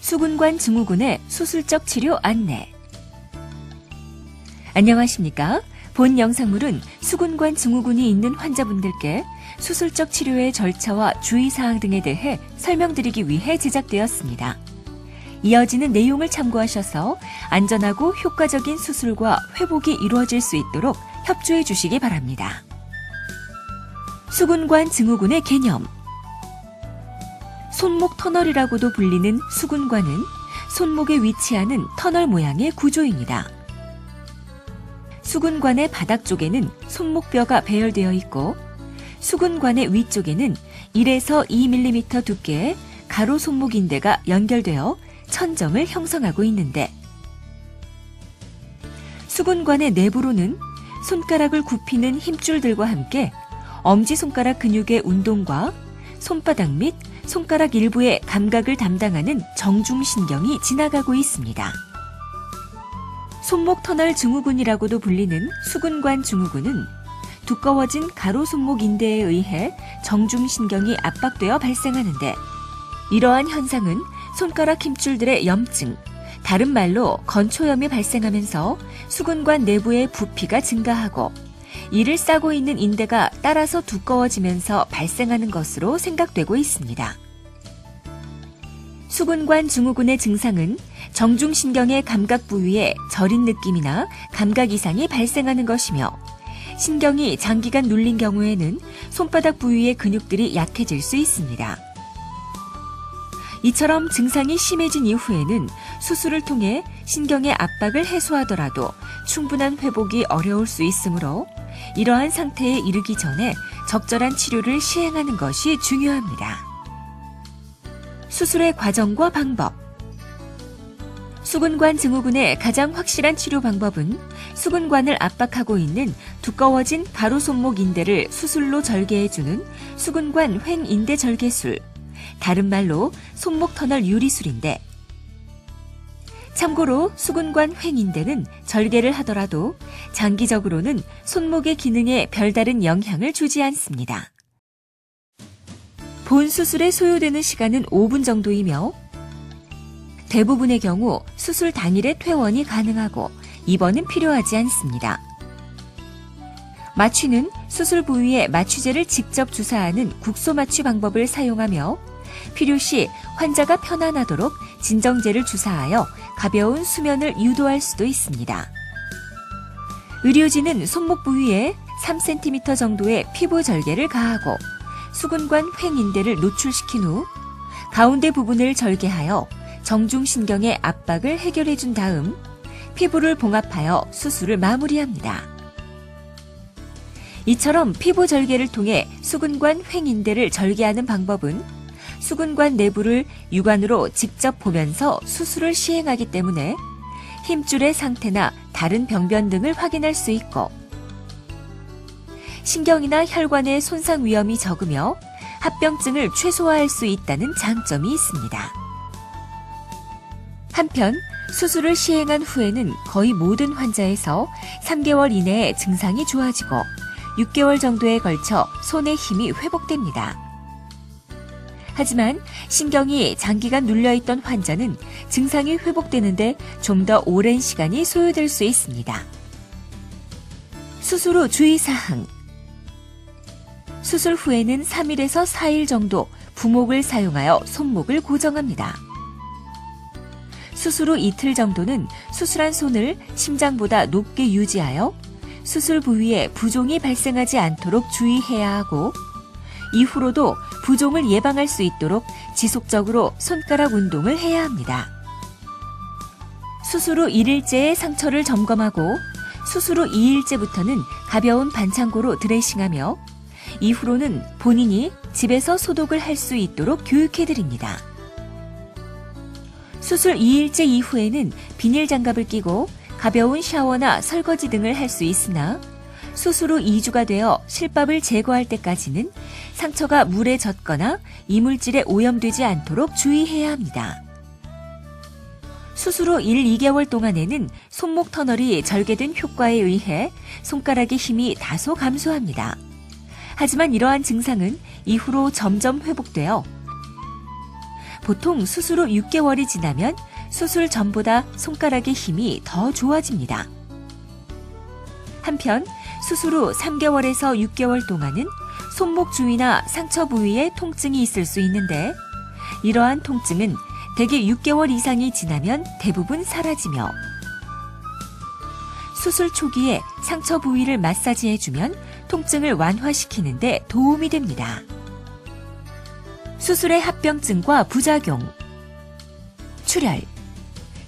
수근관 증후군의 수술적 치료 안내. 안녕하십니까? 본 영상물은 수근관 증후군이 있는 환자분들께 수술적 치료의 절차와 주의사항 등에 대해 설명드리기 위해 제작되었습니다. 이어지는 내용을 참고하셔서 안전하고 효과적인 수술과 회복이 이루어질 수 있도록 협조해 주시기 바랍니다. 수근관 증후군의 개념. 손목 터널이라고도 불리는 수근관은 손목에 위치하는 터널 모양의 구조입니다. 수근관의 바닥 쪽에는 손목뼈가 배열되어 있고 수근관의 위쪽에는 1에서 2mm 두께의 가로 손목인대가 연결되어 천점을 형성하고 있는데, 수근관의 내부로는 손가락을 굽히는 힘줄들과 함께 엄지손가락 근육의 운동과 손바닥 및 손가락 일부의 감각을 담당하는 정중신경이 지나가고 있습니다. 손목 터널 증후군이라고도 불리는 수근관 증후군은 두꺼워진 가로 손목 인대에 의해 정중신경이 압박되어 발생하는데, 이러한 현상은 손가락 힘줄들의 염증, 다른 말로 건초염이 발생하면서 수근관 내부의 부피가 증가하고 이를 싸고 있는 인대가 따라서 두꺼워지면서 발생하는 것으로 생각되고 있습니다. 수근관 증후군의 증상은 정중신경의 감각 부위에 저린 느낌이나 감각 이상이 발생하는 것이며, 신경이 장기간 눌린 경우에는 손바닥 부위의 근육들이 약해질 수 있습니다. 이처럼 증상이 심해진 이후에는 수술을 통해 신경의 압박을 해소하더라도 충분한 회복이 어려울 수 있으므로 이러한 상태에 이르기 전에 적절한 치료를 시행하는 것이 중요합니다. 수술의 과정과 방법. 수근관 증후군의 가장 확실한 치료 방법은 수근관을 압박하고 있는 두꺼워진 가로 손목 인대를 수술로 절개해주는 수근관 횡인대 절개술, 다른 말로 손목 터널 유리술인데, 참고로 수근관 횡인대는 절개를 하더라도 장기적으로는 손목의 기능에 별다른 영향을 주지 않습니다. 본 수술에 소요되는 시간은 5분 정도이며 대부분의 경우 수술 당일에 퇴원이 가능하고 입원은 필요하지 않습니다. 마취는 수술 부위에 마취제를 직접 주사하는 국소마취 방법을 사용하며 필요시 환자가 편안하도록 진정제를 주사하여 가벼운 수면을 유도할 수도 있습니다. 의료진은 손목 부위에 3cm 정도의 피부 절개를 가하고 수근관 횡인대를 노출시킨 후 가운데 부분을 절개하여 정중신경의 압박을 해결해준 다음 피부를 봉합하여 수술을 마무리합니다. 이처럼 피부 절개를 통해 수근관 횡인대를 절개하는 방법은 수근관 내부를 육안으로 직접 보면서 수술을 시행하기 때문에 힘줄의 상태나 다른 병변 등을 확인할 수 있고, 신경이나 혈관의 손상 위험이 적으며 합병증을 최소화할 수 있다는 장점이 있습니다. 한편 수술을 시행한 후에는 거의 모든 환자에서 3개월 이내에 증상이 좋아지고 6개월 정도에 걸쳐 손의 힘이 회복됩니다. 하지만 신경이 장기간 눌려있던 환자는 증상이 회복되는데 좀 더 오랜 시간이 소요될 수 있습니다. 수술 후 주의사항. 수술 후에는 3일에서 4일 정도 부목을 사용하여 손목을 고정합니다. 수술 후 이틀 정도는 수술한 손을 심장보다 높게 유지하여 수술 부위에 부종이 발생하지 않도록 주의해야 하고, 이후로도 부종을 예방할 수 있도록 지속적으로 손가락 운동을 해야 합니다. 수술 후 1일째의 상처를 점검하고 수술 후 2일째부터는 가벼운 반창고로 드레싱하며 이후로는 본인이 집에서 소독을 할 수 있도록 교육해드립니다. 수술 2일째 이후에는 비닐 장갑을 끼고 가벼운 샤워나 설거지 등을 할 수 있으나 수술 후 2주가 되어 실밥을 제거할 때까지는 상처가 물에 젖거나 이물질에 오염되지 않도록 주의해야 합니다. 수술 후 1, 2개월 동안에는 손목 터널이 절개된 효과에 의해 손가락의 힘이 다소 감소합니다. 하지만 이러한 증상은 이후로 점점 회복되어 보통 수술 후 6개월이 지나면 수술 전보다 손가락의 힘이 더 좋아집니다. 한편 수술 후 3개월에서 6개월 동안은 손목 주위나 상처 부위에 통증이 있을 수 있는데 이러한 통증은 대개 6개월 이상이 지나면 대부분 사라지며 수술 초기에 상처 부위를 마사지해주면 통증을 완화시키는 데 도움이 됩니다. 수술의 합병증과 부작용. 출혈.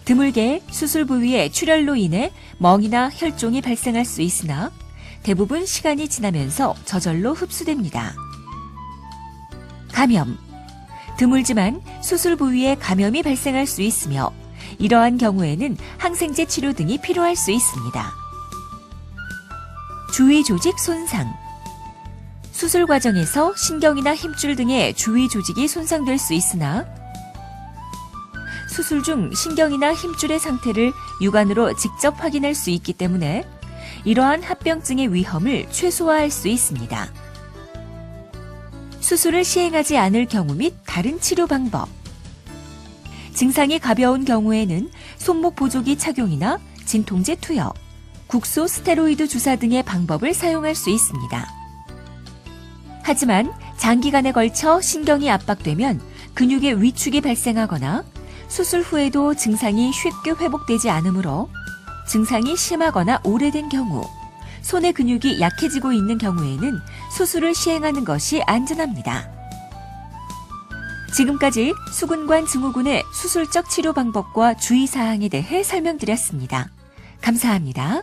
드물게 수술 부위의 출혈로 인해 멍이나 혈종이 발생할 수 있으나 대부분 시간이 지나면서 저절로 흡수됩니다. 감염. 드물지만 수술 부위에 감염이 발생할 수 있으며 이러한 경우에는 항생제 치료 등이 필요할 수 있습니다. 주위 조직 손상. 수술 과정에서 신경이나 힘줄 등의 주위 조직이 손상될 수 있으나 수술 중 신경이나 힘줄의 상태를 육안으로 직접 확인할 수 있기 때문에 이러한 합병증의 위험을 최소화할 수 있습니다. 수술을 시행하지 않을 경우 및 다른 치료 방법. 증상이 가벼운 경우에는 손목 보조기 착용이나 진통제 투여, 국소 스테로이드 주사 등의 방법을 사용할 수 있습니다. 하지만 장기간에 걸쳐 신경이 압박되면 근육의 위축이 발생하거나 수술 후에도 증상이 쉽게 회복되지 않으므로 증상이 심하거나 오래된 경우, 손의 근육이 약해지고 있는 경우에는 수술을 시행하는 것이 안전합니다. 지금까지 수근관 증후군의 수술적 치료 방법과 주의사항에 대해 설명드렸습니다. 감사합니다.